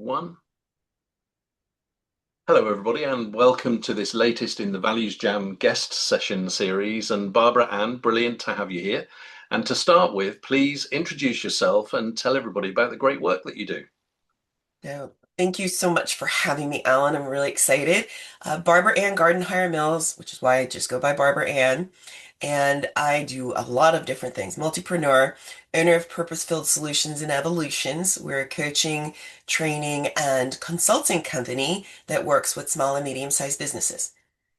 One. Hello, everybody, and welcome to this latest in the ValuesJam guest session series. And Barbara Ann, brilliant to have you here. And to start with, please introduce yourself and tell everybody about the great work that you do. So, thank you so much for having me, Alan. I'm really excited. Barbara Anne Gardenhire-Mills, which is why I just go by Barbara Ann. And I do a lot of different things. Multipreneur, owner of Purpose-Filled Solutions and Evolutions. We're a coaching, training, and consulting company that works with small and medium-sized businesses.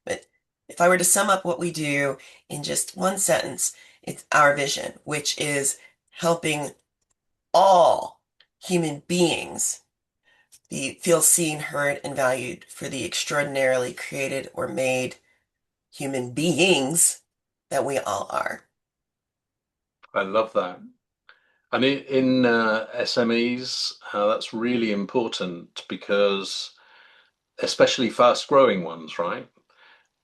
But if I were to sum up what we do in just one sentence, it's our vision, which is helping all human beings feel seen, heard, and valued for the extraordinarily created or made human beings that we all are. I love that. And in SMEs, that's really important because, especially fast growing ones, right?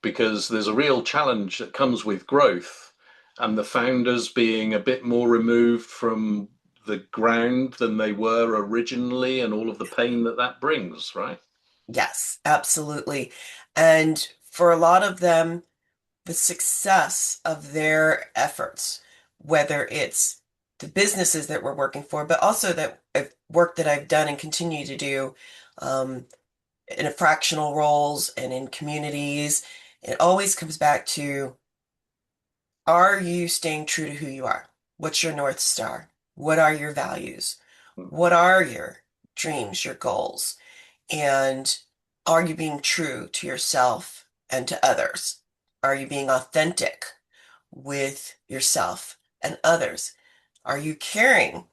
Because there's a real challenge that comes with growth and the founders being a bit more removed from the ground than they were originally and all of the pain that that brings, right? Yes, absolutely. And for a lot of them, the success of their efforts, whether it's the businesses that we're working for, but also that work that I've done and continue to do um, in a fractional roles and in communities, it always comes back to, are you staying true to who you are? What's your North Star? What are your values? What are your dreams, your goals? And are you being true to yourself and to others? Are you being authentic with yourself and others? Are you caring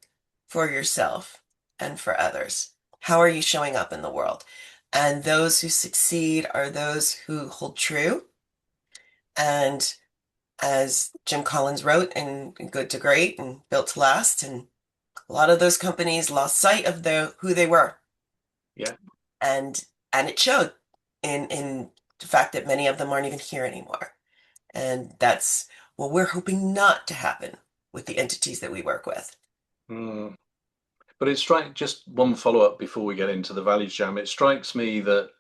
for yourself and for others? How are you showing up in the world? And those who succeed are those who hold true. And as Jim Collins wrote in Good to Great and Built to Last, and a lot of those companies lost sight of who they were, Yeah. and it showed in the fact that many of them aren't even here anymore. And that's what we're hoping not to happen with the entities that we work with. Mm. But it strikes just one follow up before we get into the values jam. It strikes me that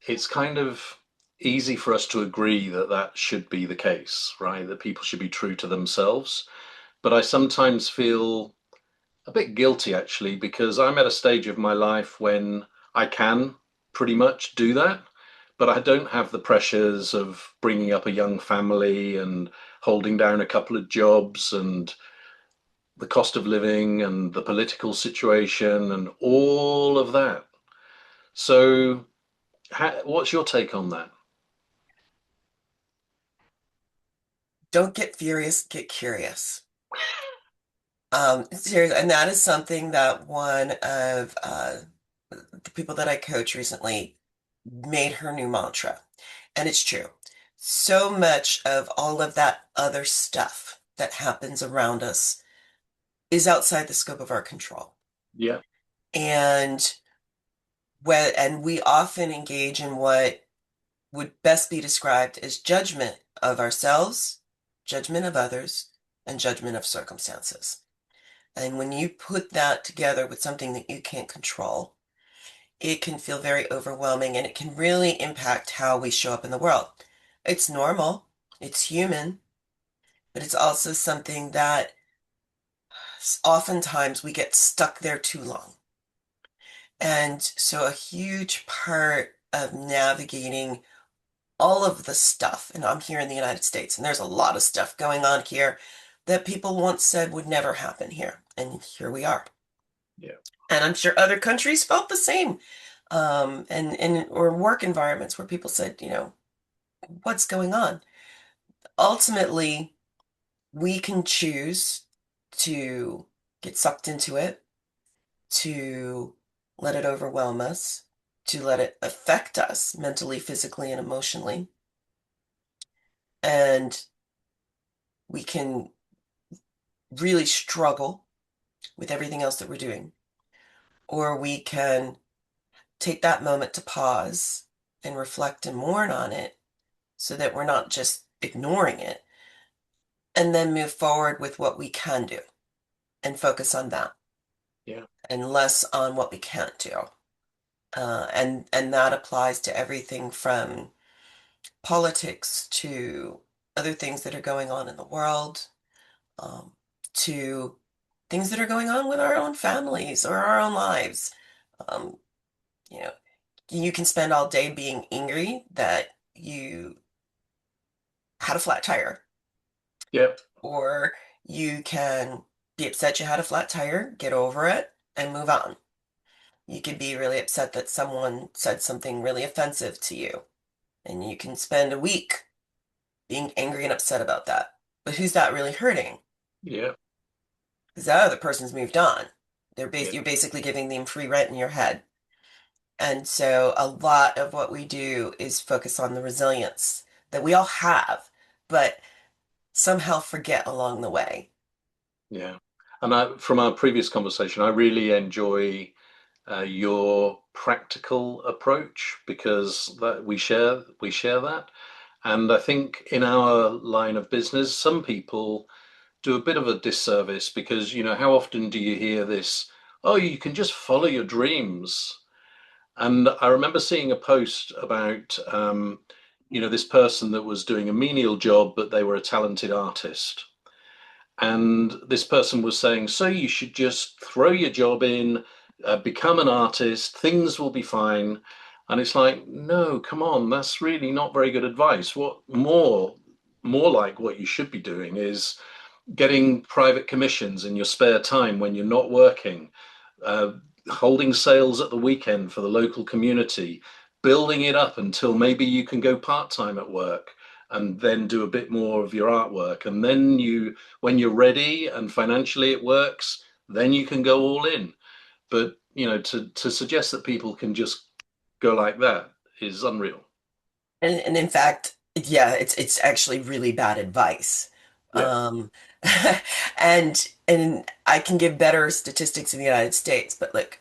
it's kind of easy for us to agree that that should be the case, right? That people should be true to themselves. But I sometimes feel a bit guilty actually because I'm at a stage of my life when I can pretty much do that, but I don't have the pressures of bringing up a young family and holding down a couple of jobs and the cost of living and the political situation and all of that. So, what's your take on that? Don't get furious, get curious. Serious, and that is something that one of the people that I coach recently made her new mantra. And it's true. So much of all of that other stuff that happens around us is outside the scope of our control. Yeah, And we often engage in what would best be described as judgment of ourselves, judgment of others, and judgment of circumstances. And when you put that together with something that you can't control, it can feel very overwhelming and it can really impact how we show up in the world. It's normal, it's human, but it's also something that oftentimes we get stuck there too long. And so a huge part of navigating all of the stuff, and I'm here in the United States, and there's a lot of stuff going on here that people once said would never happen here. And here we are. yeah, And I'm sure other countries felt the same. And or work environments where people said, what's going on? Ultimately, we can choose to get sucked into it, to let it overwhelm us, to let it affect us mentally, physically, and emotionally. And we can really struggle with everything else that we're doing. Or we can take that moment to pause and reflect and mourn on it so that we're not just ignoring it, and then move forward with what we can do and focus on that yeah. and less on what we can't do. And that applies to everything from politics to other things that are going on in the world, um, to things that are going on with our own families or our own lives. Um, you know, you can spend all day being angry that you had a flat tire, Yeah. or you can be upset you had a flat tire, get over it, and move on. You could be really upset that someone said something really offensive to you, and you can spend a week being angry and upset about that. But who's that really hurting? Yeah. Because that other person's moved on. Yeah. You're basically giving them free rent in your head. And so a lot of what we do is focus on the resilience that we all have, but somehow forget along the way. Yeah. And from our previous conversation, I really enjoy your practical approach because that we share that. And I think in our line of business, some people do a bit of a disservice because, how often do you hear this, oh, you can just follow your dreams? And I remember seeing a post about, this person that was doing a menial job, but they were a talented artist. And this person was saying, so you should just throw your job in, become an artist, things will be fine. And it's like, no, come on, that's really not very good advice. What more like what you should be doing is getting private commissions in your spare time when you're not working, uh, holding sales at the weekend for the local community, building it up until maybe you can go part time at work and then do a bit more of your artwork. And then when you're ready and financially it works, then you can go all in. But, to suggest that people can just go like that is unreal. And in fact, yeah, it's actually really bad advice. Yeah. Um, and I can give better statistics in the United States, but like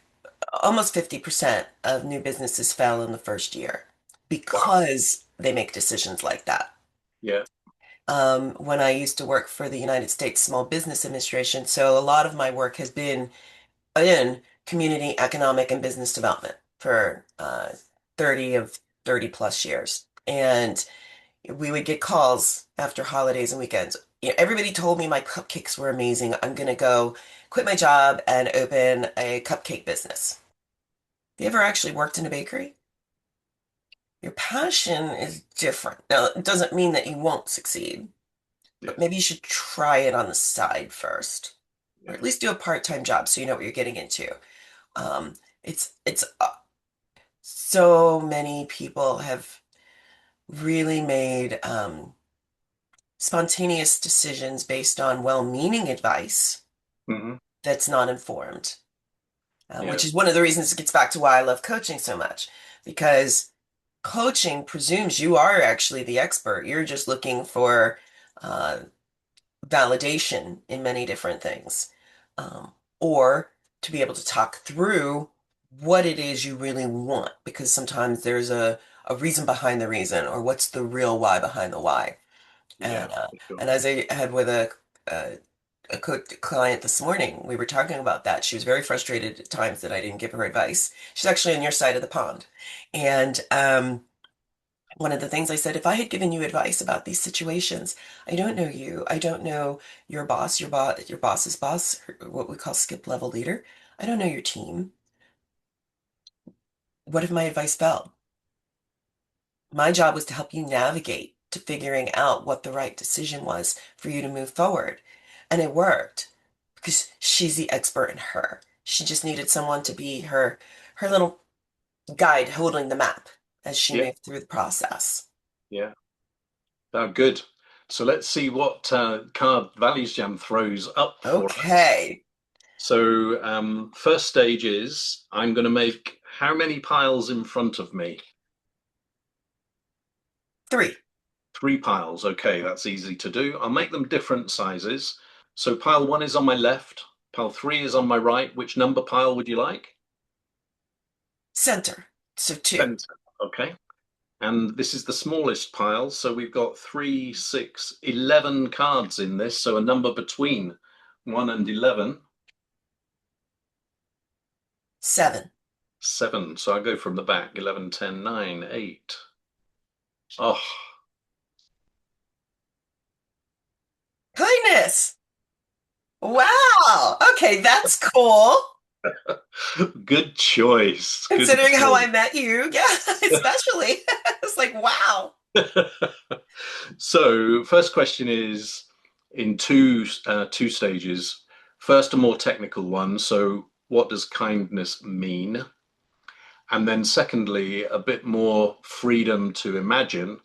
almost 50% of new businesses fail in the first year Wow. because they make decisions like that. Yeah. When I used to work for the United States Small Business Administration, so a lot of my work has been in community economic and business development for 30 of 30 plus years. And we would get calls after holidays and weekends. Everybody told me my cupcakes were amazing. I'm going to go quit my job and open a cupcake business. Have you ever actually worked in a bakery? Your passion is different. Now, it doesn't mean that you won't succeed, Yeah. but maybe you should try it on the side first, or Yeah. at least do a part-time job so you know what you're getting into. It's so many people have really made spontaneous decisions based on well-meaning advice Hmm. that's not informed, Yeah. which is one of the reasons it gets back to why I love coaching so much, because coaching presumes you are actually the expert. You're just looking for uh, validation in many different things, um, or to be able to talk through what it is you really want, because sometimes there's a reason behind the reason, or what's the real why behind the why. Yeah. And For sure. and as I had with a, client this morning, we were talking about that. She was very frustrated at times that I didn't give her advice. She's actually on your side of the pond. And one of the things I said, if I had given you advice about these situations, I don't know you. I don't know your boss's boss, what we call skip level leader. I don't know your team. What if my advice failed? My job was to help you navigate to figuring out what the right decision was for you to move forward. And it worked because she's the expert in her. She just needed someone to be her little guide holding the map as she Yeah. moved through the process. Yeah. Oh, good. So let's see what card ValuesJam throws up for us. Okay. So first stage is I'm going to make how many piles in front of me? 3. 3 piles. Okay, that's easy to do. I'll make them different sizes. So pile one is on my left, pile three is on my right. Which number pile would you like? Center. So 2. Center. Okay. And this is the smallest pile. So we've got 3, 6, 11 cards in this. So a number between 1 and 11. 7. 7. So I go from the back. 11, 10, 9, 8. Oh, Kindness. Wow. Okay, that's cool. good choice. Good Considering how I choice. met you. Yeah, especially. It's like, wow. So, first question is in two stages. First, a more technical one. So, what does kindness mean? And then, secondly, a bit more freedom to imagine,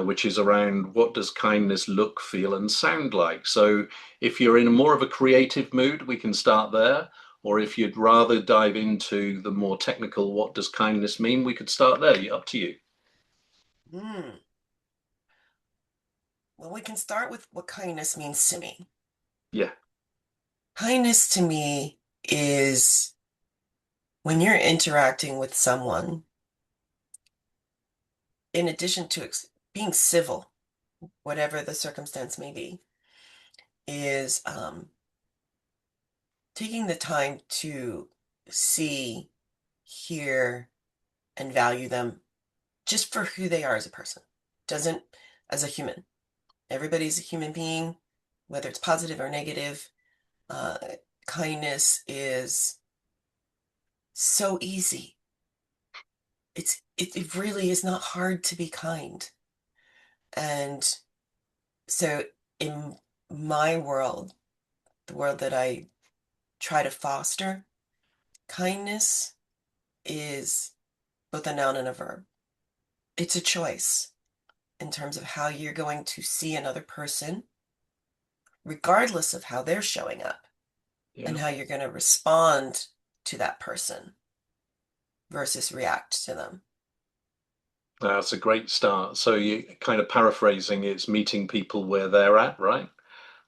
which is around what does kindness look, feel, and sound like. So, if you're in more of a creative mood, we can start there. Or if you'd rather dive into the more technical, what does kindness mean? We could start there. Up to you. Hmm. Well, we can start with what kindness means to me. Yeah, Kindness to me is when you're interacting with someone, in addition to being civil, whatever the circumstance may be, is taking the time to see, hear, and value them just for who they are as a person. Doesn't, as a human. Everybody's a human being, whether it's positive or negative. Uh, Kindness is so easy. It really is not hard to be kind. And so in my world, the world that I try to foster, kindness is both a noun and a verb. It's a choice in terms of how you're going to see another person, regardless of how they're showing up, yeah. and how you're going to respond to that person versus react to them. That's a great start. So you kind of paraphrasing, it's meeting people where they're at, right?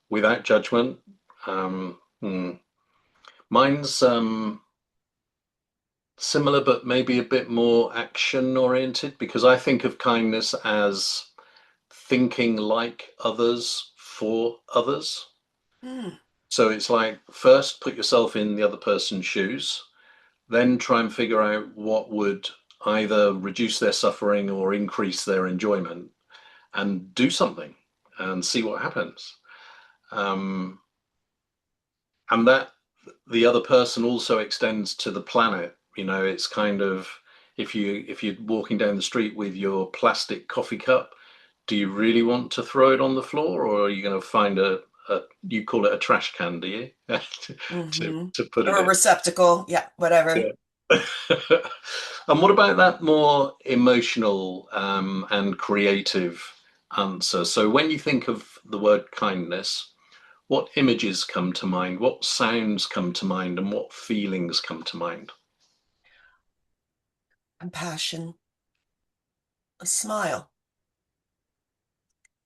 Without judgment. Hmm. Mine's similar, but maybe a bit more action oriented because I think of kindness as thinking like others for others. Hmm. So it's like first put yourself in the other person's shoes, then try and figure out what would either reduce their suffering or increase their enjoyment and do something and see what happens. Um, and that the other person also extends to the planet. You know, it's kind of if you're walking down the street with your plastic coffee cup, do you really want to throw it on the floor, or are you going to find a you call it a trash can, do you? to Mm-hmm. to put it Or a in. receptacle. Yeah, whatever. Yeah. And what about that more emotional and creative answer? So when you think of the word kindness, what images come to mind? What sounds come to mind? And what feelings come to mind? Compassion, a smile,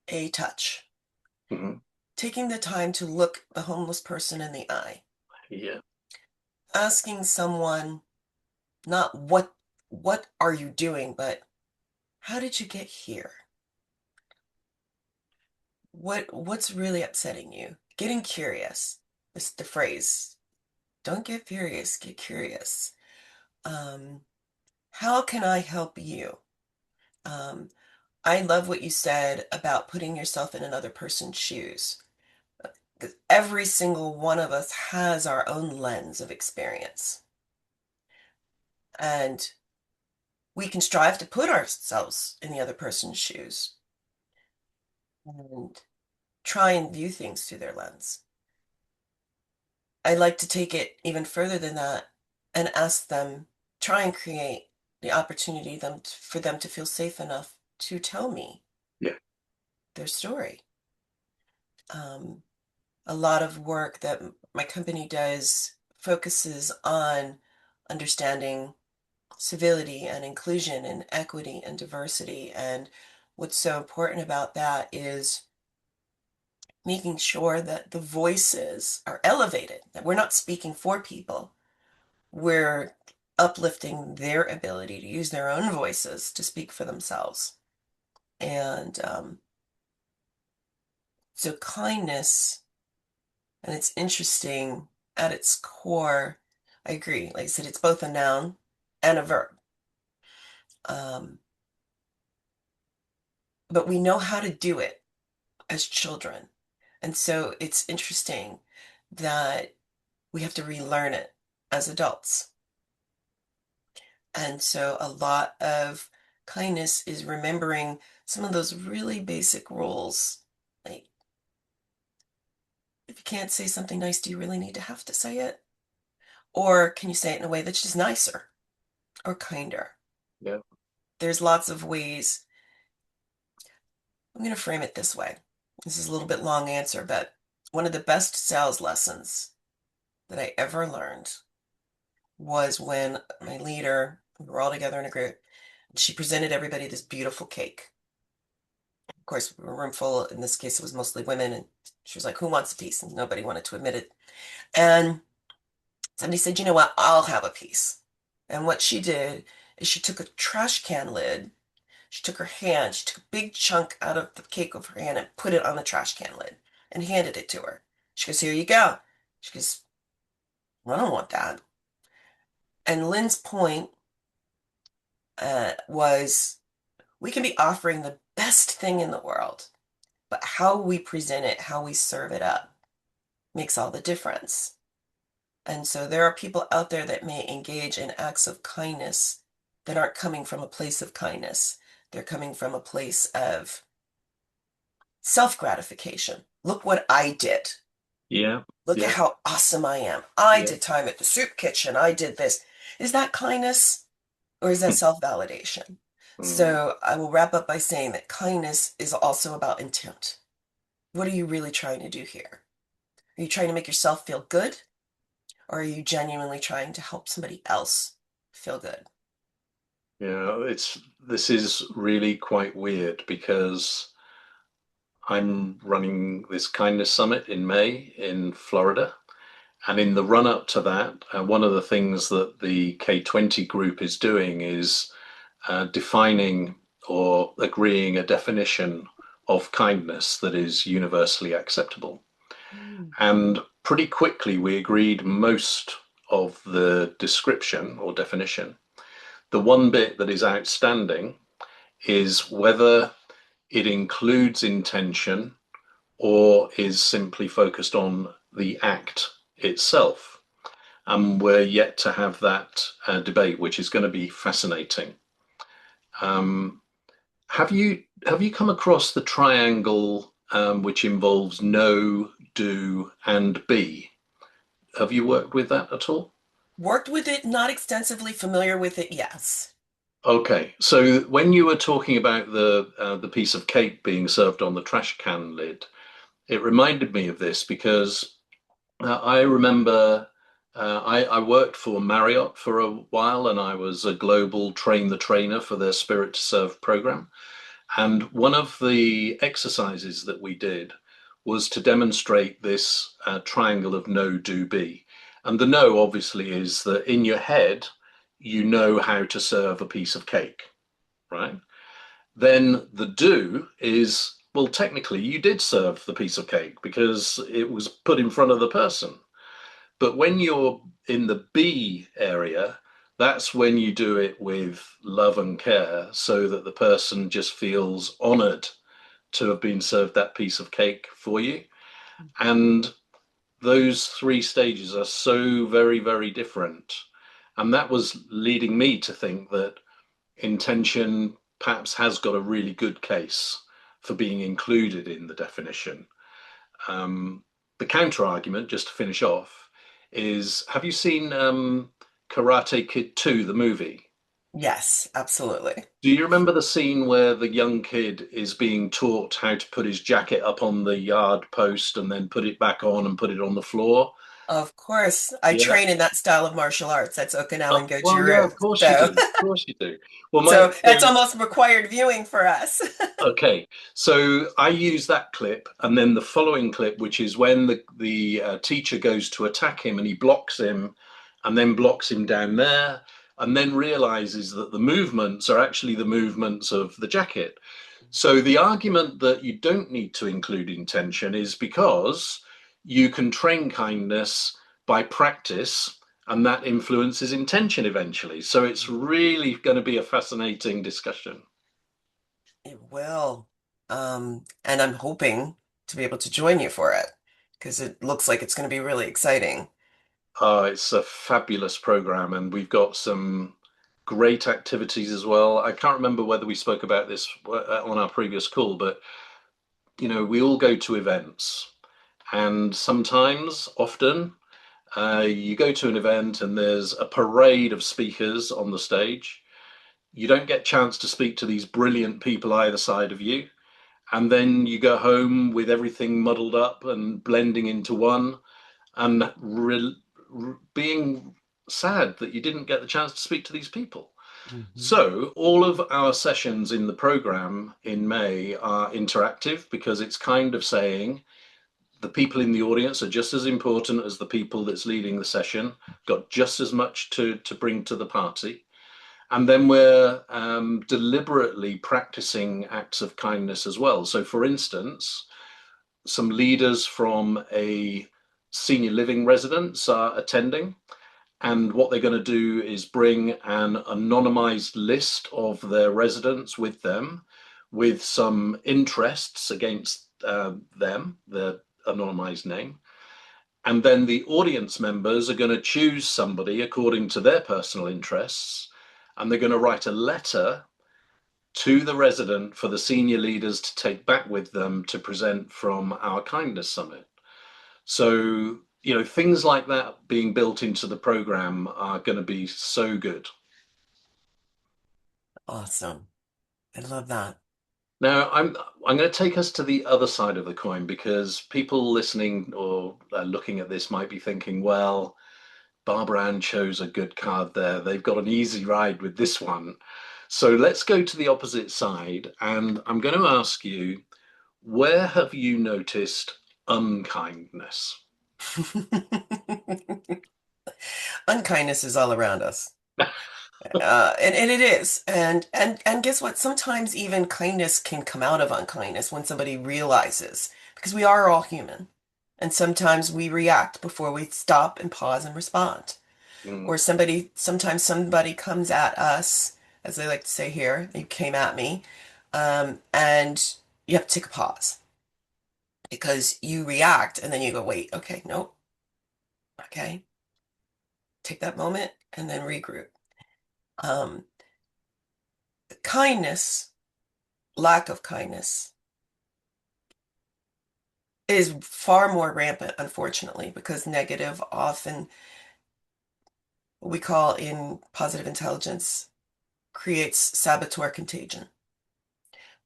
a touch. Hmm. Taking the time to look the homeless person in the eye. Yeah, Asking someone not what are you doing, but how did you get here? What's really upsetting you? Getting curious. It's the phrase. Don't get furious, get curious. Um, how can I help you? Um, I love what you said about putting yourself in another person's shoes. 'Cause every single one of us has our own lens of experience. And we can strive to put ourselves in the other person's shoes and try and view things through their lens. I like to take it even further than that and ask them, try and create the opportunity for them to feel safe enough to tell me yeah, their story. Um, a lot of work that my company does focuses on understanding civility and inclusion and equity and diversity. And what's so important about that is making sure that the voices are elevated, that we're not speaking for people, we're uplifting their ability to use their own voices to speak for themselves. And so kindness, and it's interesting at its core, I agree. Like I said, it's both a noun. and a verb. Um, but we know how to do it as children. And so it's interesting that we have to relearn it as adults. And so a lot of kindness is remembering some of those really basic rules. Like, if you can't say something nice, do you really need to have to say it? Or can you say it in a way that's just nicer or kinder? Yeah. There's lots of ways. I'm going to frame it this way. This is a little bit long answer, but one of the best sales lessons that I ever learned was when my leader, we were all together in a group, and she presented everybody this beautiful cake. Of course, we were a room full, in this case, it was mostly women, and she was like, "Who wants a piece?" And nobody wanted to admit it. And somebody said, "You know what? I'll have a piece." And what she did is she took a trash can lid, she took her hand, she took a big chunk out of the cake of her hand and put it on the trash can lid and handed it to her. She goes, "Here you go." She goes, "I don't want that." And Lynn's point was we can be offering the best thing in the world, but how we present it, how we serve it up, makes all the difference. And so there are people out there that may engage in acts of kindness that aren't coming from a place of kindness. They're coming from a place of self-gratification. Look what I did. Yeah. Look at Yeah. how awesome I am. I Yeah. did time at the soup kitchen. I did this. Is that kindness or is that self-validation? Mm. So I will wrap up by saying that kindness is also about intent. What are you really trying to do here? Are you trying to make yourself feel good? Or are you genuinely trying to help somebody else feel good? Yeah. This is really quite weird because I'm running this kindness summit in May in Florida. And in the run up to that, one of the things that the K20 group is doing is defining or agreeing a definition of kindness that is universally acceptable. Mm. And pretty quickly, we agreed most of the description or definition. The one bit that is outstanding is whether it includes intention or is simply focused on the act itself. And we're yet to have that debate, which is going to be fascinating. Um, have you come across the triangle which involves know, do, and be? Have you worked with that at all? Worked with it, not extensively familiar with it, yes. Okay, so when you were talking about the piece of cake being served on the trash can lid, it reminded me of this because I remember I worked for Marriott for a while and I was a global train the trainer for their Spirit to Serve program. And one of the exercises that we did was to demonstrate this triangle of know, do, be. And the know obviously is that in your head, you know how to serve a piece of cake, right? Then the do is, well, technically, you did serve the piece of cake because it was put in front of the person. But when you're in the B area, that's when you do it with love and care so that the person just feels honored to have been served that piece of cake for you. And those three stages are so very, very different. And that was leading me to think that intention perhaps has got a really good case for being included in the definition. Um, the counter argument, just to finish off, is have you seen Karate Kid 2, the movie? Yes, absolutely. Do you remember the scene where the young kid is being taught how to put his jacket up on the yard post and then put it back on and put it on the floor? Of course, I Yeah. train in that style of martial arts. That's Okinawan Well, yeah, Goju-Ryu. of course you So, do. Of course you do. Well, so that's almost required viewing for us. okay, so I use that clip, and then the following clip, which is when the teacher goes to attack him, and he blocks him, and then blocks him down there, and then realizes that the movements are actually the movements of the jacket. So the argument that you don't need to include intention is because you can train kindness by practice, and that influences intention eventually. So it's really going to be a fascinating discussion. It will. And I'm hoping to be able to join you for it because it looks like it's going to be really exciting. It's a fabulous program, and we've got some great activities as well. I can't remember whether we spoke about this on our previous call, but we all go to events, and sometimes, often, you go to an event and there's a parade of speakers on the stage. You don't get a chance to speak to these brilliant people either side of you, and then you go home with everything muddled up and blending into one, and being sad that you didn't get the chance to speak to these people. Mhm. So, all of our sessions in the program in May are interactive because it's kind of saying the people in the audience are just as important as the people that's leading the session, got just as much to bring to the party. And then we're deliberately practicing acts of kindness as well. So, for instance, some leaders from a senior living residence are attending. And what they're going to do is bring an anonymized list of their residents with them, with some interests against them, their anonymized name. And then the audience members are going to choose somebody according to their personal interests. And they're going to write a letter to the resident for the senior leaders to take back with them to present from our kindness summit. So, things like that being built into the program are going to be so good. Awesome. I love that. Now, I'm going to take us to the other side of the coin because people listening or looking at this might be thinking, well, Barbara Ann chose a good card there. They've got an easy ride with this one. So let's go to the opposite side. And I'm going to ask you, where have you noticed unkindness? Unkindness is all around us. And it is. And guess what? Sometimes even kindness can come out of unkindness when somebody realizes, because we are all human. And sometimes we react before we stop and pause and respond. Mm, Or sometimes somebody comes at us, as they like to say here, they came at me, and you have to take a pause because you react and then you go, wait, okay, nope, okay, take that moment and then regroup. Um, Kindness, lack of kindness is far more rampant, unfortunately, because negative often, what we call in positive intelligence, creates saboteur contagion.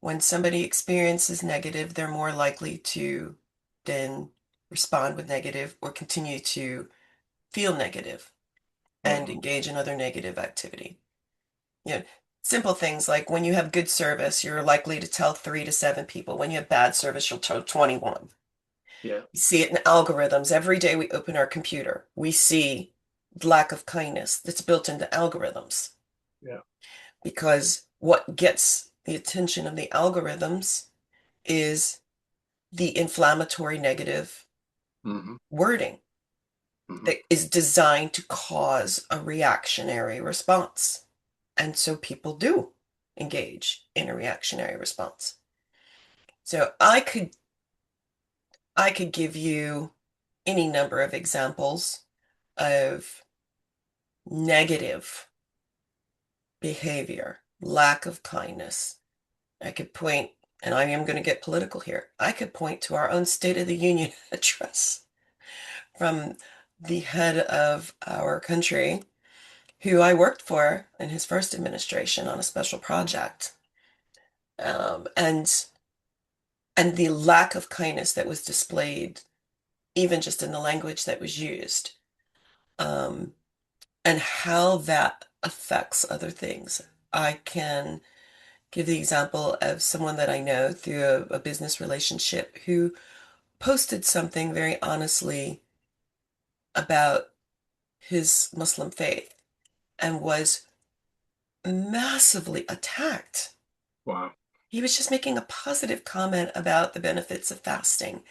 When somebody experiences negative, they're more likely to then respond with negative or continue to feel negative and mhm. engage in other negative activity. You know, simple things like when you have good service, you're likely to tell 3 to 7 people. When you have bad service, you'll tell 21. Yeah. You see it in algorithms. Every day we open our computer, we see lack of kindness that's built into algorithms Yeah. because what gets the attention of the algorithms is the inflammatory negative Hmm. wording Hmm. that is designed to cause a reactionary response. And so people do engage in a reactionary response. So I could give you any number of examples of negative behavior, lack of kindness. I could point, and I am going to get political here. I could point to our own State of the Union address from the head of our country, who I worked for in his first administration on a special project. And the lack of kindness that was displayed, even just in the language that was used, um, and how that affects other things. I can give the example of someone that I know through a business relationship who posted something very honestly about his Muslim faith and was massively attacked. Wow. He was just making a positive comment about the benefits of fasting,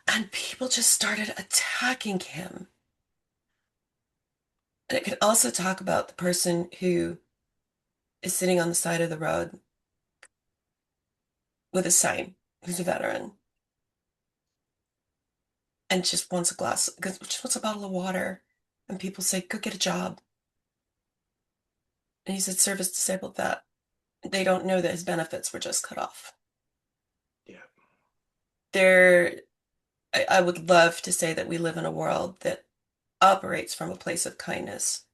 and people just started attacking him. And it can also talk about the person who is sitting on the side of the road with a sign, who's a veteran, and just wants a glass, just wants a bottle of water. And people say, go get a job. And he said, service disabled vet. They don't know that his benefits were just cut off. Yeah. There, I would love to say that we live in a world that operates from a place of kindness.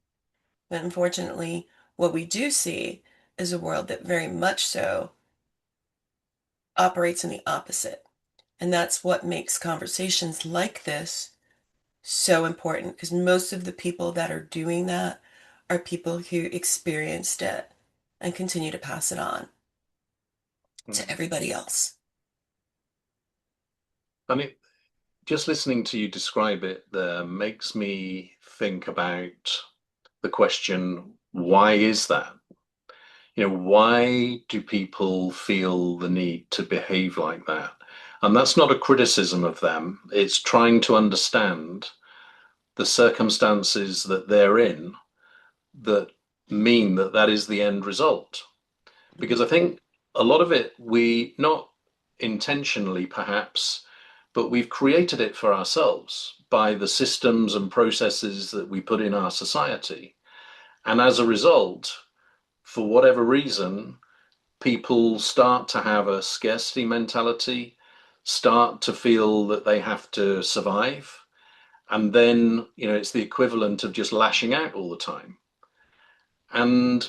But unfortunately, what we do see is a world that very much so operates in the opposite. And that's what makes conversations like this so important, because most of the people that are doing that are people who experienced it and continue to pass it on to Mm. everybody else. I mean, just listening to you describe it there makes me think about the question, why is that? Why do people feel the need to behave like that? And that's not a criticism of them. It's trying to understand the circumstances that they're in that mean that that is the end result. Because I think a lot of it, we not intentionally perhaps, but we've created it for ourselves by the systems and processes that we put in our society. And as a result, for whatever reason, people start to have a scarcity mentality, start to feel that they have to survive. And then, it's the equivalent of just lashing out all the time. And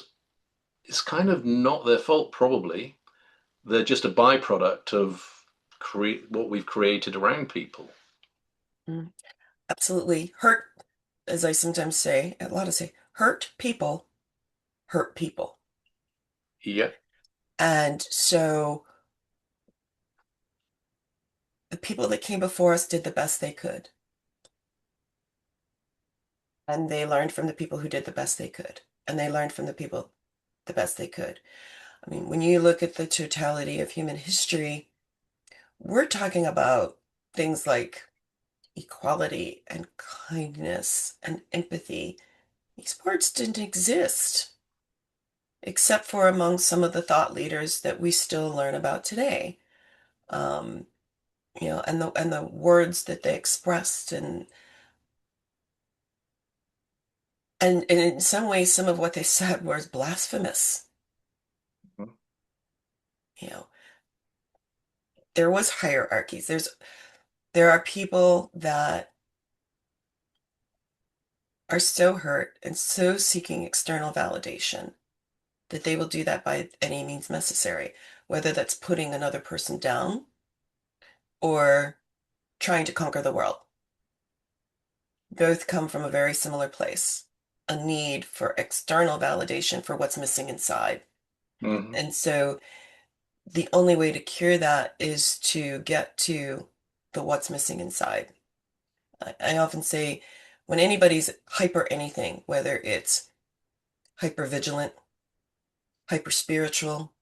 it's kind of not their fault, probably. They're just a byproduct of what we've created around people. Mm, absolutely. Hurt, as I sometimes say, a lot of say, hurt people hurt people. Yeah. And so the people that came before us did the best they could. And they learned from the people who did the best they could. And they learned from the people the best they could. I mean, when you look at the totality of human history, we're talking about things like equality and kindness and empathy. These words didn't exist, except for among some of the thought leaders that we still learn about today. Um, and the words that they expressed, and in some ways, some of what they said was blasphemous. You know, there was hierarchies. There are people that are so hurt and so seeking external validation that they will do that by any means necessary, whether that's putting another person down or trying to conquer the world. Both come from a very similar place, a need for external validation for what's missing inside. Mm-hmm. And so the only way to cure that is to get to the what's missing inside. I often say when anybody's hyper anything, whether it's hyper vigilant, hyper spiritual,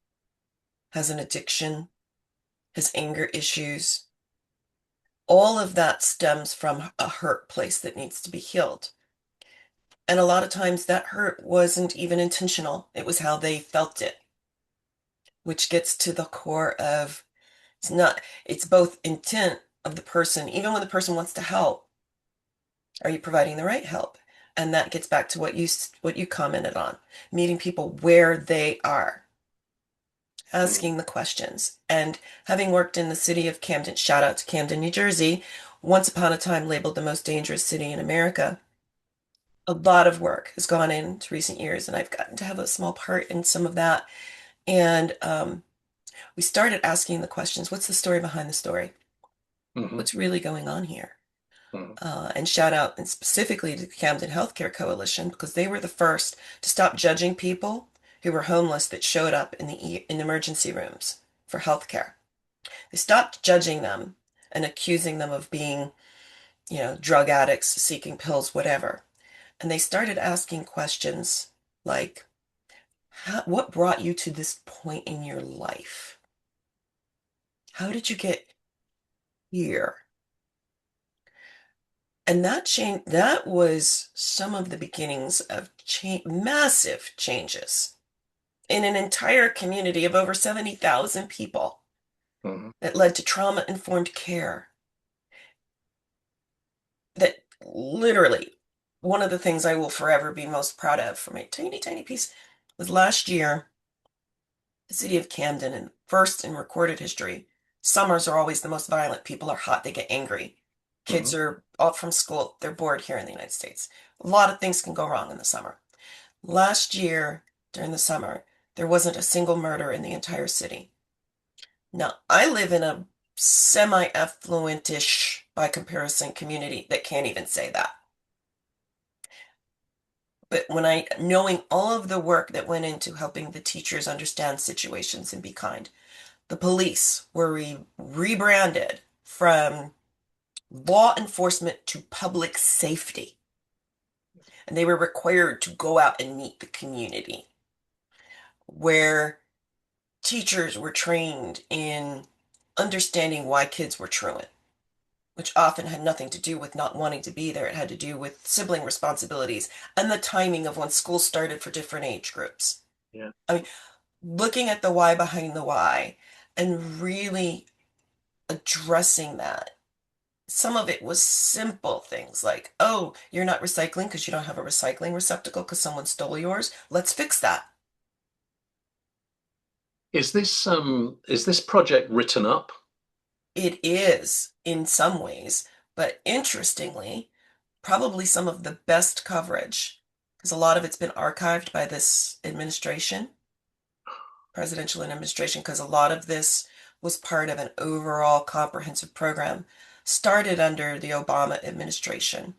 has an addiction, has anger issues, all of that stems from a hurt place that needs to be healed. And a lot of times that hurt wasn't even intentional. It was how they felt it, which gets to the core of it's both intent of the person, even when the person wants to help, are you providing the right help? And that gets back to what you commented on, meeting people where they are, Mm-hmm. asking the questions. And having worked in the city of Camden, shout out to Camden, New Jersey, once upon a time labeled the most dangerous city in America, a lot of work has gone into recent years, and I've gotten to have a small part in some of that. And we started asking the questions, what's the story behind the story? Mm-hmm. What's really going on here? Mm-hmm. And shout out and specifically to the Camden Healthcare Coalition, because they were the first to stop judging people who were homeless that showed up in emergency rooms for healthcare. They stopped judging them and accusing them of being, drug addicts, seeking pills, whatever. And they started asking questions like, what brought you to this point in your life? How did you get here? And that was some of the beginnings of massive changes in an entire community of over 70,000 people Hmm. that led to trauma-informed care. That literally, one of the things I will forever be most proud of for my tiny, tiny piece was last year, the city of Camden, and first in recorded history, summers are always the most violent. People are hot, they get angry. Kids Hmm. are off from school, they're bored here in the United States. A lot of things can go wrong in the summer. Last year, during the summer, there wasn't a single murder in the entire city. Now, I live in a semi-affluentish, by comparison, community that can't even say that. But knowing all of the work that went into helping the teachers understand situations and be kind, the police were rebranded from law enforcement to public safety, and they were required to go out and meet the community, where teachers were trained in understanding why kids were truant, which often had nothing to do with not wanting to be there. It had to do with sibling responsibilities and the timing of when school started for different age groups. Yeah. I mean, looking at the why behind the why and really addressing that. Some of it was simple things like, oh, you're not recycling because you don't have a recycling receptacle because someone stole yours. Let's fix that. Is this project written up? It is in some ways, but interestingly, probably some of the best coverage, because a lot of it's been archived by this administration, presidential administration, because a lot of this was part of an overall comprehensive program started under the Obama administration,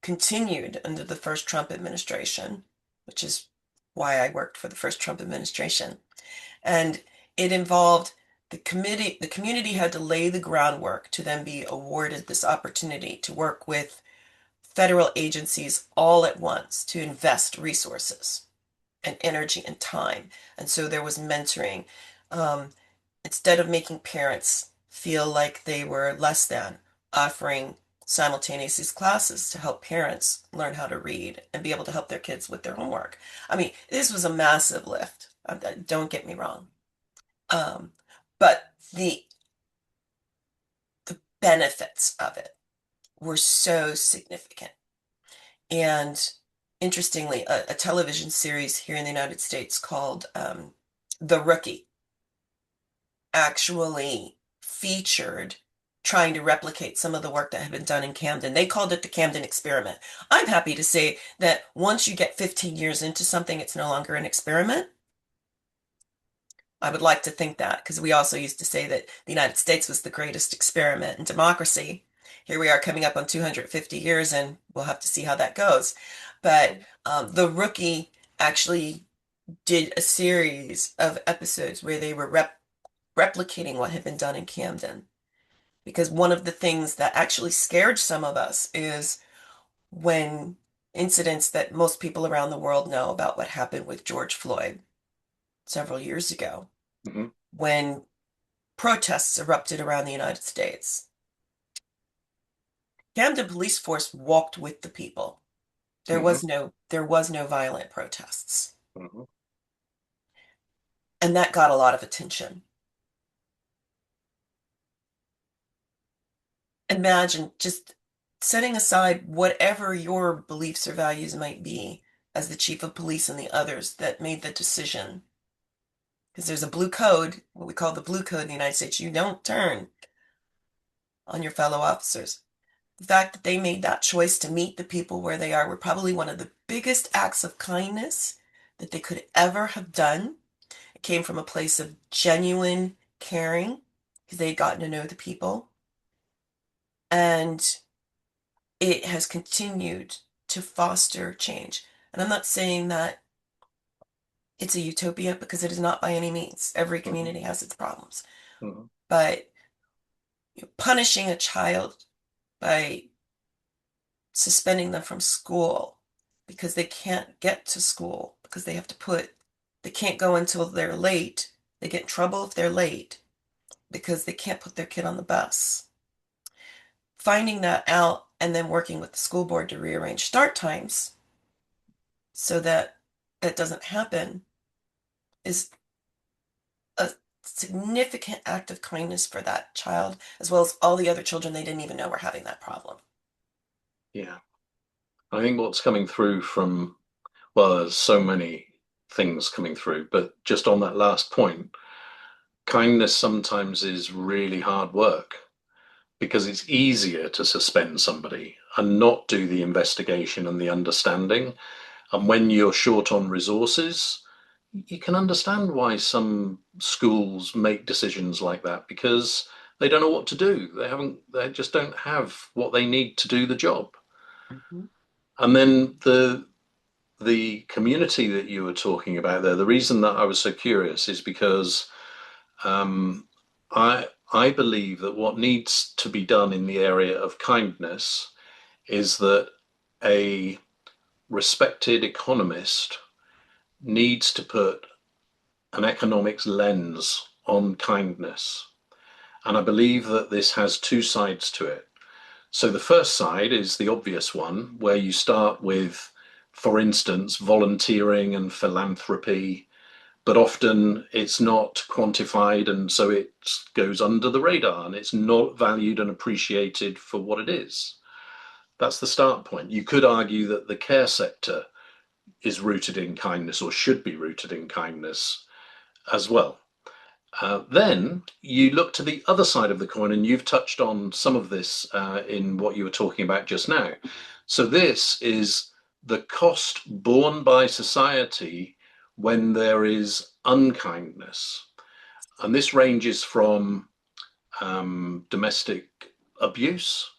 continued under the first Trump administration, which is why I worked for the first Trump administration. And it involved the community had to lay the groundwork to then be awarded this opportunity to work with federal agencies all at once to invest resources and energy and time. And so there was mentoring. Um, Instead of making parents feel like they were less than, offering simultaneous these classes to help parents learn how to read and be able to help their kids with their homework. I mean, this was a massive lift. Don't get me wrong. Um, but the benefits of it were so significant. And interestingly, a television series here in the United States called The Rookie actually featured trying to replicate some of the work that had been done in Camden. They called it the Camden experiment. I'm happy to say that once you get 15 years into something, it's no longer an experiment. I would like to think that because we also used to say that the United States was the greatest experiment in democracy. Here we are coming up on 250 years, and we'll have to see how that goes. But The Rookie actually did a series of episodes where they were replicating what had been done in Camden. Because one of the things that actually scared some of us is when incidents that most people around the world know about what happened with George Floyd several years ago, Hmm. when protests erupted around the United States. Camden Police Force walked with the people. Hmm. There was no violent protests. Hmm. And that got a lot of attention. Imagine just setting aside whatever your beliefs or values might be as the chief of police and the others that made the decision. Because there's a blue code, what we call the blue code in the United States. You don't turn on your fellow officers. The fact that they made that choice to meet the people where they are were probably one of the biggest acts of kindness that they could ever have done. It came from a place of genuine caring because they had gotten to know the people. And it has continued to foster change. And I'm not saying that it's a utopia because it is not by any means. Every Hmm. community has its problems. Hmm. But punishing a child by suspending them from school because they can't get to school because they can't go until they're late. They get in trouble if they're late because they can't put their kid on the bus. Finding that out and then working with the school board to rearrange start times so that it doesn't happen is a significant act of kindness for that child, as well as all the other children they didn't even know were having that problem. Yeah. I think what's coming through from, well, there's so many things coming through, but just on that last point, kindness sometimes is really hard work because it's easier to suspend somebody and not do the investigation and the understanding. And when you're short on resources, you can understand why some schools make decisions like that because they don't know what to do. They just don't have what they need to do the job. Mhm. And then the community that you were talking about there, the reason that I was so curious is because um, I believe that what needs to be done in the area of kindness is that a respected economist needs to put an economics lens on kindness. And I believe that this has two sides to it. So the first side is the obvious one, where you start with, for instance, volunteering and philanthropy, but often it's not quantified and so it goes under the radar and it's not valued and appreciated for what it is. That's the start point. You could argue that the care sector is rooted in kindness or should be rooted in kindness as well. Then you look to the other side of the coin, and you've touched on some of this in what you were talking about just now. So, this is the cost borne by society when there is unkindness. And this ranges from domestic abuse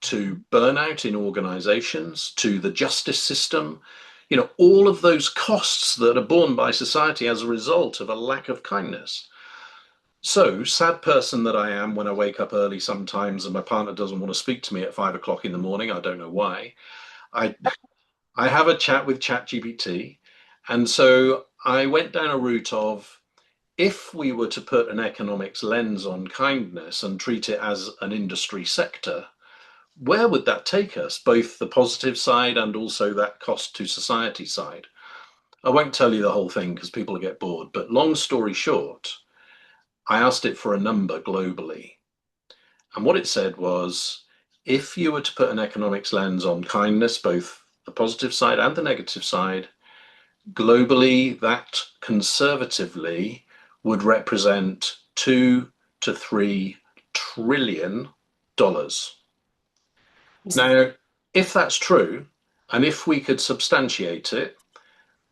to burnout in organizations to the justice system. You know, all of those costs that are borne by society as a result of a lack of kindness. So, sad person that I am when I wake up early sometimes and my partner doesn't want to speak to me at 5 o'clock in the morning. I don't know why. I I have a chat with ChatGPT. And so I went down a route of if we were to put an economics lens on kindness and treat it as an industry sector, where would that take us? Both the positive side and also that cost to society side. I won't tell you the whole thing because people will get bored, but long story short, I asked it for a number globally. And what it said was if you were to put an economics lens on kindness, both the positive side and the negative side, globally, that conservatively would represent 2 to 3 trillion dollars. Now, if that's true, and if we could substantiate it,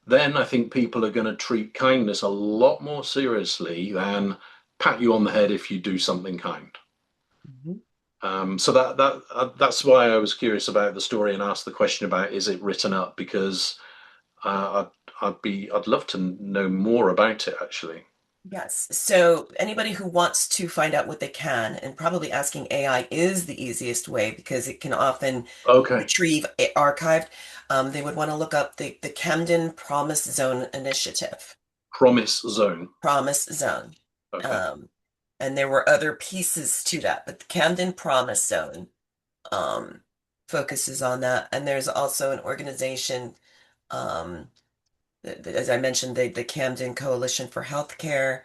then I think people are going to treat kindness a lot more seriously than pat you on the head if you do something kind. Mhm. So that's why I was curious about the story and asked the question about is it written up because I'd love to know more about it actually. Yes. So anybody who wants to find out what they can, and probably asking AI is the easiest way because it can often Okay, retrieve archived. They would want to look up the Camden Promise Zone Initiative. promise zone. Promise Zone. Okay, Um, and there were other pieces to that, but the Camden Promise Zone um, focuses on that. And there's also an organization, um, as I mentioned, the Camden Coalition for Healthcare,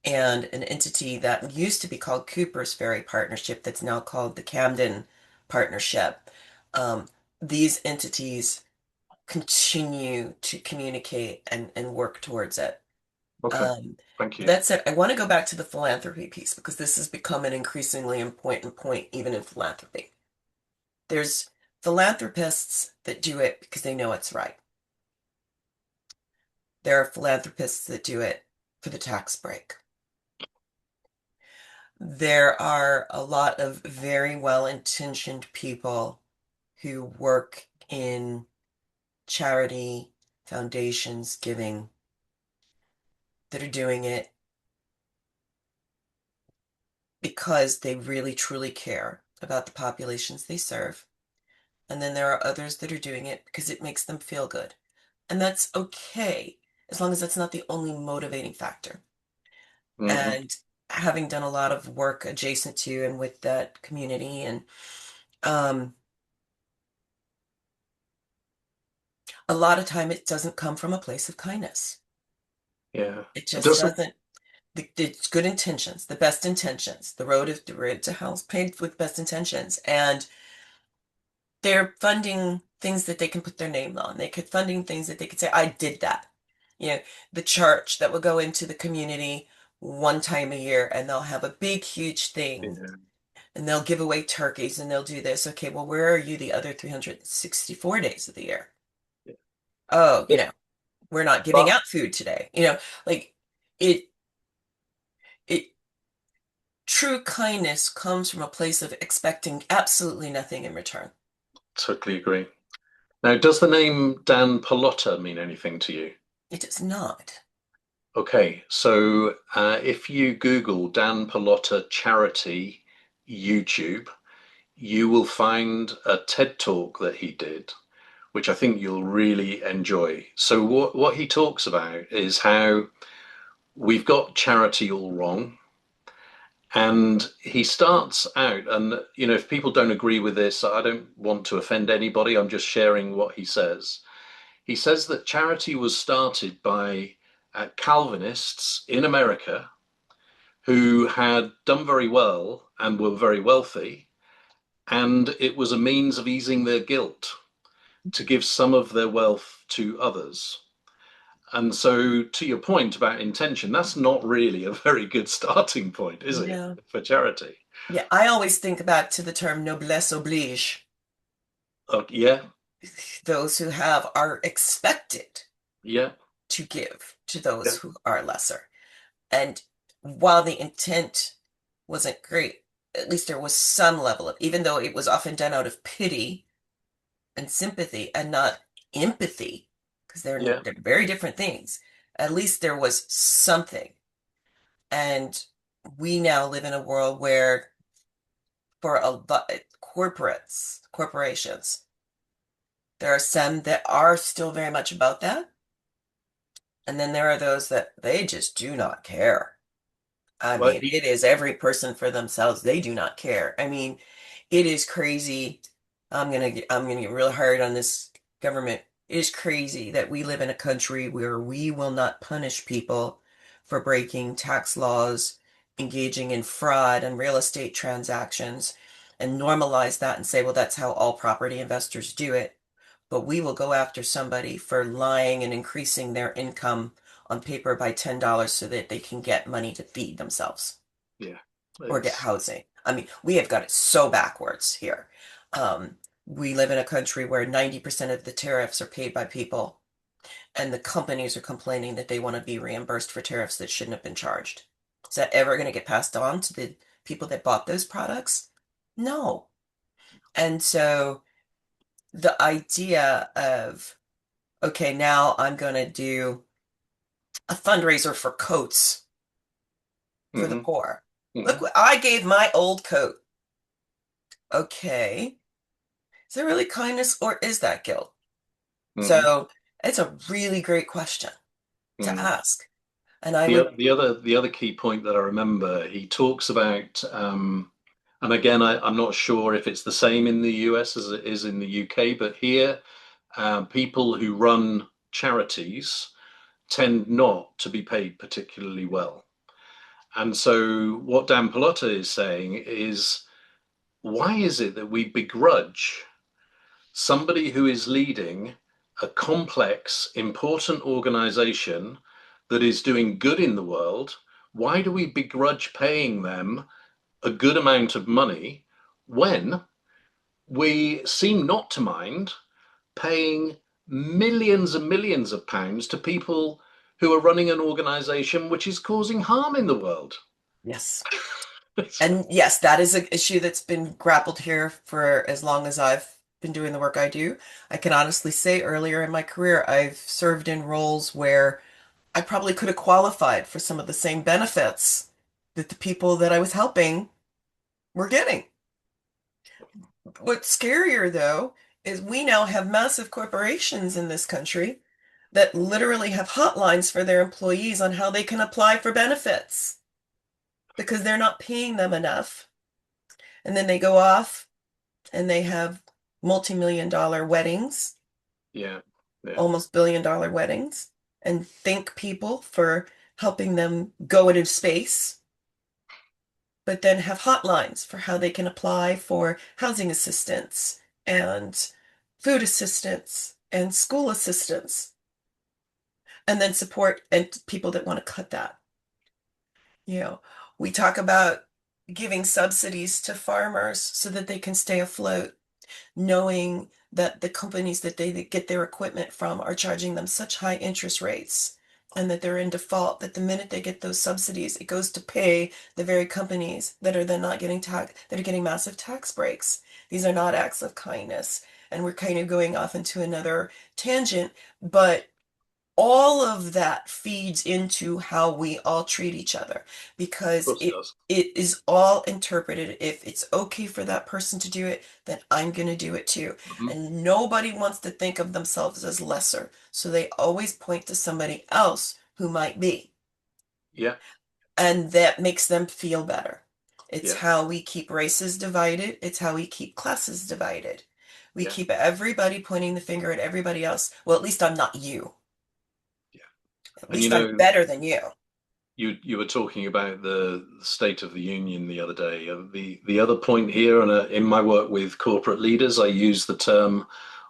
and an entity that used to be called Cooper's Ferry Partnership, that's now called the Camden Partnership. Um, these entities continue to communicate and work towards it. okay. Um, Thank but you. that said, I want to go back to the philanthropy piece because this has become an increasingly important point, even in philanthropy. There's philanthropists that do it because they know it's right. There are philanthropists that do it for the tax break. There are a lot of very well-intentioned people who work in charity, foundations, giving, that are doing it because they really truly care about the populations they serve. And then there are others that are doing it because it makes them feel good. And that's okay, as long as that's not the only motivating factor. Hmm. And having done a lot of work adjacent to and with that community, and um, A lot of time it doesn't come from a place of kindness. Yeah. It just Doesn't, doesn't. It's good intentions, the best intentions. The road to hell is paved with best intentions, and they're funding things that they can put their name on. They could funding things that they could say, "I did that." You know, the church that will go into the community one time a year, and they'll have a big, huge thing, yeah, and they'll give away turkeys, and they'll do this. Okay, well, where are you the other 364 days of the year? Oh, yeah. we're not giving But out food today. Like it. It True kindness comes from a place of expecting absolutely nothing in return. totally agree. Now, does the name Dan Pallotta mean anything to you? It does not. Okay, so if you Google Dan Pallotta charity YouTube, you will find a TED talk that he did, which I think you'll really enjoy. So what he talks about is how we've got charity all wrong. And he starts out, and if people don't agree with this, I don't want to offend anybody. I'm just sharing what he says. He says that charity was started by Calvinists in America who had done very well and were very wealthy, and it was a means of easing their guilt to give some of their wealth to others. And so, to your point about intention, that's not really a very good starting point, is it, No. for charity? Yeah, I always think back to the term noblesse oblige. Yeah, Those who have are expected yeah, to give to yeah, those who are lesser. And while the intent wasn't great, at least there was some level of, even though it was often done out of pity and sympathy and not empathy, because yeah. they're very different things. At least there was something. And we now live in a world where for a lot corporations, there are some that are still very much about that, and then there are those that they just do not care. I Well, mean, it is every person for themselves. They do not care. I mean, it is crazy. I'm gonna get really hard on this government. It is crazy that we live in a country where we will not punish people for breaking tax laws, engaging in fraud and real estate transactions, and normalize that and say, well, that's how all property investors do it. But we will go after somebody for lying and increasing their income on paper by $10 so that they can get money to feed themselves yeah, or get it's housing. I mean, we have got it so backwards here. Um, we live in a country where 90% of the tariffs are paid by people, and the companies are complaining that they want to be reimbursed for tariffs that shouldn't have been charged. Is that ever going to get passed on to the people that bought those products? No. And so the idea of, okay, now I'm going to do a fundraiser for coats for the hmm poor. Look hmm what I gave my old coat. Okay. Is that really kindness or is that guilt? hmm So it's a really great question to hmm ask. And I The would, o- the other key point that I remember, he talks about, and again, I'm not sure if it's the same in the US as it is in the UK, but here, people who run charities tend not to be paid particularly well. And so, what Dan Pallotta is saying is, why is it that we begrudge somebody who is leading a complex, important organization that is doing good in the world? Why do we begrudge paying them a good amount of money when we seem not to mind paying millions and millions of pounds to people who are running an organization which is causing harm in the world? yes. And yes, that is an issue that's been grappled here for as long as I've been doing the work I do. I can honestly say earlier in my career, I've served in roles where I probably could have qualified for some of the same benefits that the people that I was helping were getting. What's scarier, though, is we now have massive corporations in this country that literally have hotlines for their employees on how they can apply for benefits because they're not paying them enough. And then they go off and they have multi-million dollar weddings Yeah. Yeah. almost billion-dollar weddings and thank people for helping them go into space, but then have hotlines for how they can apply for housing assistance and food assistance and school assistance, and then support and people that want to cut that. You know, we talk about giving subsidies to farmers so that they can stay afloat, knowing that the companies that they get their equipment from are charging them such high interest rates and that they're in default, that the minute they get those subsidies, it goes to pay the very companies that are then not getting that are getting massive tax breaks. These are not acts of kindness. And we're kind of going off into another tangent, but all of that feeds into how we all treat each other Of because course it it does. it is all interpreted. If it's okay for that person to do it, then I'm going to do it too. Hmm. And nobody wants to think of themselves as lesser, so they always point to somebody else who might be, Yeah. and that makes them feel better. It's Yeah. how we keep races divided, it's how we keep classes divided. We Yeah. keep everybody pointing the finger at everybody else. Well, at least I'm not you. Yeah. At And you least I'm know, better than you. you were talking about the State of the Union the other day. The other point here, and in my work with corporate leaders, I use the term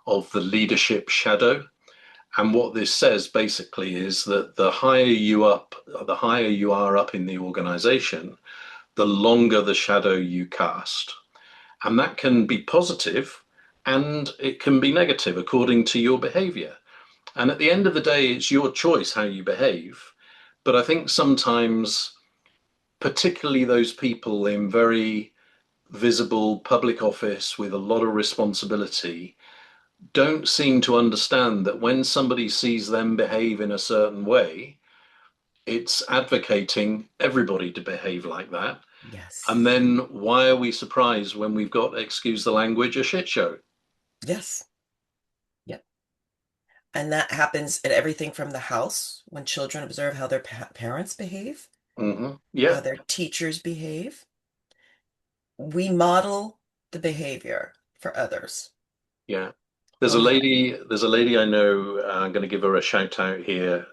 of the leadership shadow. And what this says basically is that the higher you are up in the organization, the longer the shadow you cast. And that can be positive and it can be negative according to your behavior. And at the end of the day, it's your choice how you behave. But I think sometimes, particularly those people in very visible public office with a lot of responsibility, don't seem to understand that when somebody sees them behave in a certain way, it's advocating everybody to behave like that. And Yes. then why are we surprised when we've got, excuse the language, a shit show? Yes. Yep. And that happens in everything from the house when children observe how their parents behave, how Yeah, their teachers behave. We model the behavior for others. yeah. Go ahead. There's a lady I know, I'm going to give her a shout out here,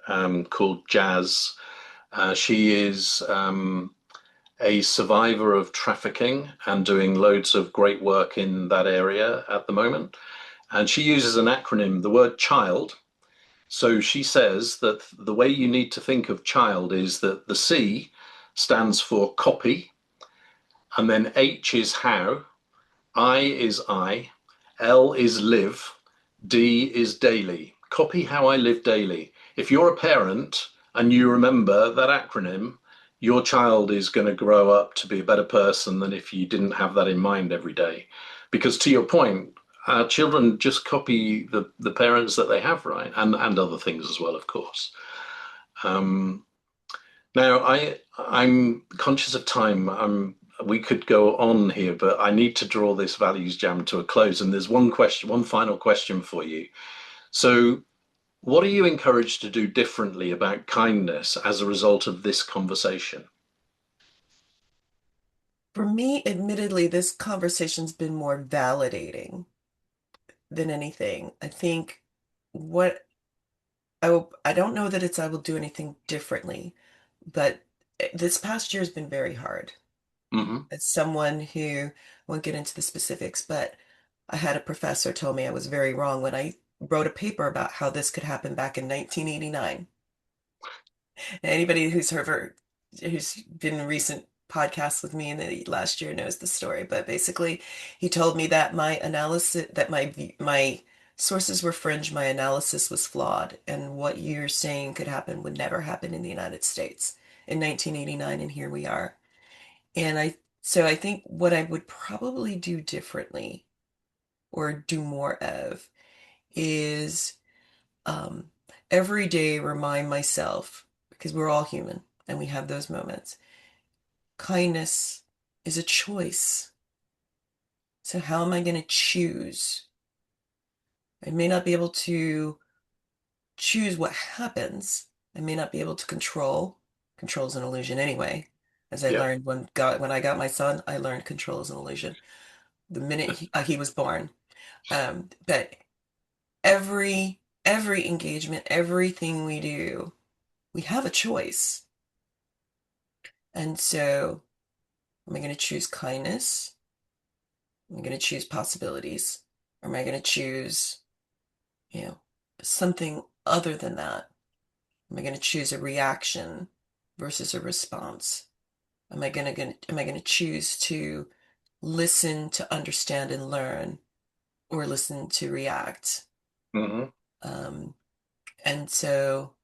called Jazz. She is a survivor of trafficking and doing loads of great work in that area at the moment. And she uses an acronym, the word child. So she says that the way you need to think of child is that the C stands for copy, and then H is how, I is I, L is live, D is daily. Copy how I live daily. If you're a parent and you remember that acronym, your child is going to grow up to be a better person than if you didn't have that in mind every day. Because to your point, our children just copy the parents that they have, right? And other things as well, of course. Um, Now, I'm conscious of time. We could go on here, but I need to draw this values jam to a close. And there's one final question for you. So, what are you encouraged to do differently about kindness as a result of this conversation? For me, admittedly, this conversation's been more validating than anything. I think what I don't know that I will do anything differently, but this past year has been very hard. Hmm. As someone who won't get into the specifics, but I had a professor tell me I was very wrong when I wrote a paper about how this could happen back in 1989. Anybody who's been in recent podcasts with me in the last year knows the story. But basically, he told me that my analysis, that my sources were fringe, my analysis was flawed, and what you're saying could happen would never happen in the United States in 1989, and here we are. And I think what I would probably do differently or do more of is um, every day remind myself, because we're all human and we have those moments, kindness is a choice. So how am I going to choose? I may not be able to choose what happens. I may not be able to control. Control is an illusion anyway. As I Yeah, learned when I got my son, I learned control is an illusion the minute he was born. But every every engagement, everything we do, we have a choice. And so, am I going to choose kindness? Am I going to choose possibilities? Or am I going to choose, you know, something other than that? Am I going to choose a reaction versus a response? Am I going to choose to listen to understand and learn or listen to react? Hmm. Um, and so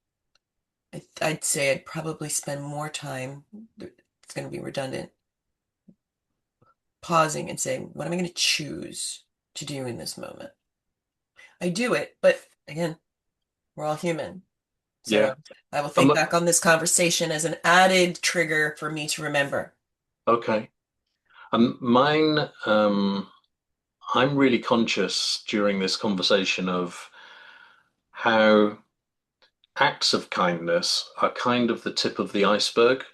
I'd say I'd probably spend more time, it's going to be redundant, pausing and saying, what am I going to choose to do in this moment? I do it, but again, we're all human. Yeah. So I will think Um, back on this conversation as an added trigger for me to remember. okay. Mine, I'm really conscious during this conversation of how acts of kindness are kind of the tip of the iceberg.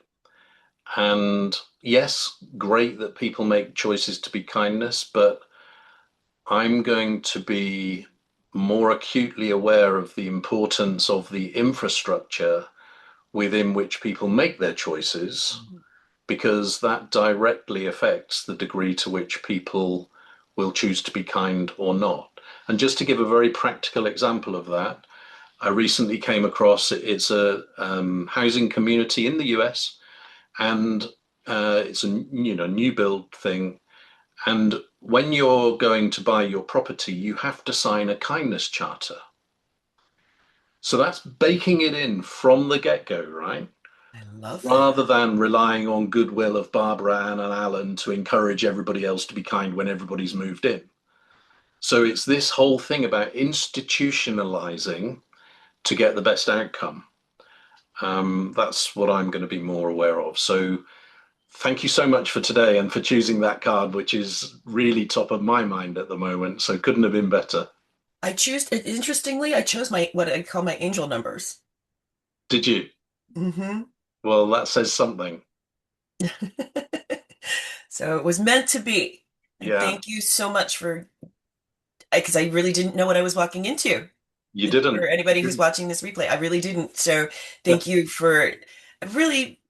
And yes, great that people make choices to be kindness, but I'm going to be more acutely aware of the importance of the infrastructure within which people make their choices, because that directly affects the degree to which people will choose to be kind or not. And just to give a very practical example of that, I recently came across it's a housing community in the US, and it's a new build thing. And when you're going to buy your property, you have to sign a kindness charter. So that's baking it in from the get-go, right? I love that. Rather than relying on goodwill of Barbara Ann and Alan to encourage everybody else to be kind when everybody's moved in. So it's this whole thing about institutionalizing to get the best outcome. That's what I'm going to be more aware of. So thank you so much for today and for choosing that card, which is really top of my mind at the moment. So couldn't have been better. Interestingly, I chose my what I call my angel numbers. Did you? Hmm. Well, that says something. So it was meant to be. And Yeah, thank you so much for, because I really didn't know what I was walking into. you For didn't. You anybody who's didn't. watching this replay, I really didn't. So thank you for a really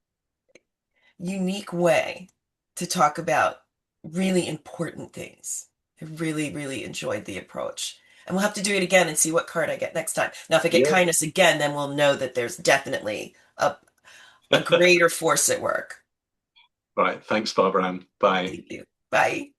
unique way to talk about really important things. I really, really enjoyed the approach. And we'll have to do it again and see what card I get next time. Now, if I get Yeah. kindness again, then we'll know that there's definitely a greater force at work. Right. Thanks, Barbara Ann. Bye. Thank you. Bye.